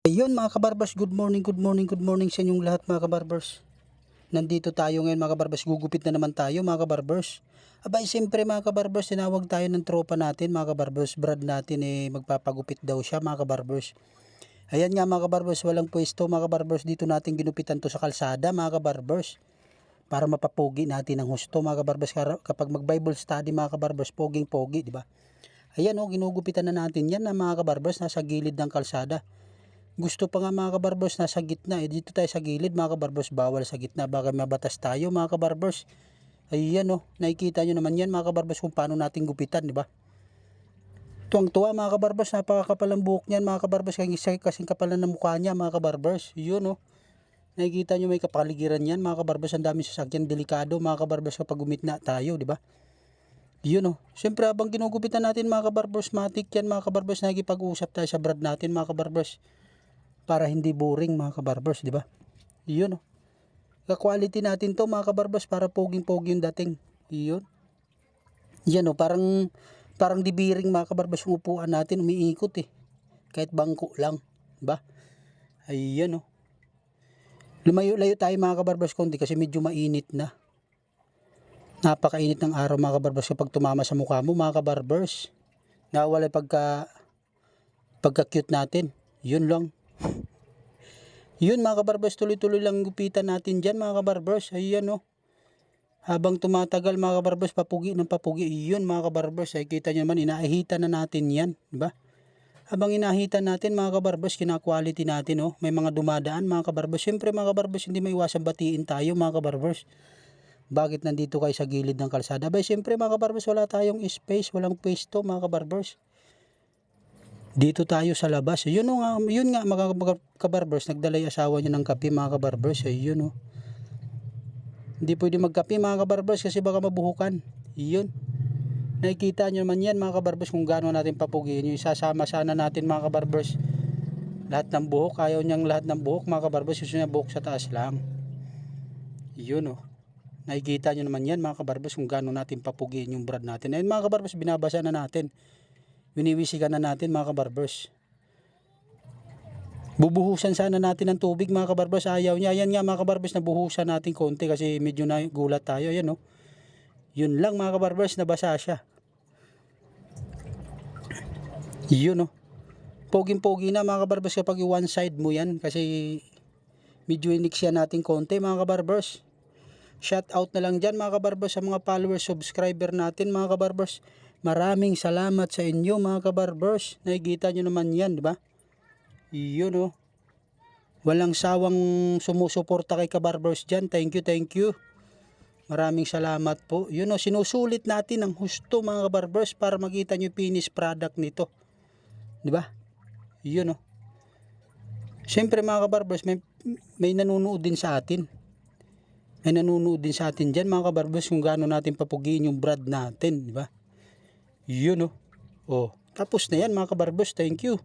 Ayun mga kabarbers, good morning, good morning, good morning sa inyong lahat mga kabarbers. Nandito tayo ngayon mga kabarbers, gugupit na naman tayo mga kabarbers. Abay siyempre mga kabarbers, tinawag tayo ng tropa natin mga kabarbers, Brad natin magpapagupit daw siya mga kabarbers. Ayan nga mga kabarbers, walang pwesto mga kabarbers, dito natin ginupitan to sa kalsada mga kabarbers. Para mapapogi natin ang husto mga kabarbers, kapag mag Bible study mga kabarbers, poging pogi, di ba? Ayan ginugupitan na natin yan na mga kabarbers, nasa gilid ng kalsada. Gusto pa nga mga kabarbers nasa gitna, dito tayo sa gilid mga kabarbers, bawal sa gitna, baka mabatas tayo mga kabarbers. Ayan nakikita nyo naman yan mga kabarbers kung paano natin gupitan, di ba? Tuwang-tuwa mga kabarbers, napakakapal ang buhok niyan mga kabarbers, kasing kapalan ng mukha niya mga kabarbers. Yun nakikita nyo may kapaligiran yan mga kabarbers, ang dami sasakyan, delikado mga kabarbers kapag gumitna tayo, di ba? Yun siyempre habang ginugupitan natin mga kabarbers, matik yan mga kabarbers, nakikipag-usap tayo sa Brad natin mga kabarbers. Para hindi boring mga kabarbers, di ba? Iyon ka-quality natin to mga kabarbers, para poging-pogi yung dating. Iyon. Yan parang dibiring mga kabarbers yung upuan natin, umiikot Kahit bangko lang, di ba? Ayan Lumayo-layo tayo mga kabarbers konti kasi medyo mainit na. Napakainit ng araw mga kabarbers kapag tumama sa mukha mo mga kabarbers. Nawala pagka-cute natin. Yun lang. Yun mga kabarbers, tuloy-tuloy lang gupitan natin dyan mga kabarbers. Ayan habang tumatagal mga kabarbers, papugi ng papugi. Yun mga kabarbers, ay kita nyo naman, inaahitan na natin yan, diba? Habang inahitan natin mga kabarbers, kina-quality natin may mga dumadaan mga kabarbers. Siyempre mga kabarbers, hindi maiwasan batiin tayo mga kabarbers. Bakit nandito kayo sa gilid ng kalsada? Bay, siyempre mga kabarbers, wala tayong space, walang pwesto mga kabarbers. Dito tayo sa labas. Yun nga mga kabarbers, nagdala yung asawa niya ng kape mga kabarbers. Yun Hindi pwede magkape mga kabarbers kasi baka mabuhukan. Yun. Nakikita nyo naman yan mga kabarbers kung gaano natin papugiin. Yung isasama sana natin mga kabarbers, lahat ng buhok. Ayaw niyang lahat ng buhok mga kabarbers, gusto niya buhok sa taas lang. Yun Nakikita nyo naman yan mga kabarbers kung gaano natin papugiin yung Brad natin. Ayun mga kabarbers, binabasa na natin. Winiwisikan na natin mga kabarbers. Bubuhusan sana natin ng tubig mga kabarbers, ayaw niya. Ayan nga mga kabarbers, nabuhusan natin konti kasi medyo nagulat tayo. Ayan Yun lang mga kabarbers, nabasa siya. Yun Poging-pogi na mga kabarbers kapag one side mo yan kasi medyo iniksya natin konti mga kabarbers. Shout out na lang dyan mga kabarbers sa mga followers, subscriber natin mga kabarbers. Maraming salamat sa inyo mga kabarbers. Nakikita nyo naman yan, di ba? Yun walang sawang sumusuporta kay kabarbers dyan. Thank you. Maraming salamat po. Yun sinusulit natin ang husto mga kabarbers para makita nyo yung finished product nito. Di ba? Yun Siyempre mga kabarbers, may nanonood din sa atin. May nanonood din sa atin dyan mga kabarbers kung gaano natin papugiin yung Brad natin, di ba? Yun tapos na yan mga kabarbers, thank you.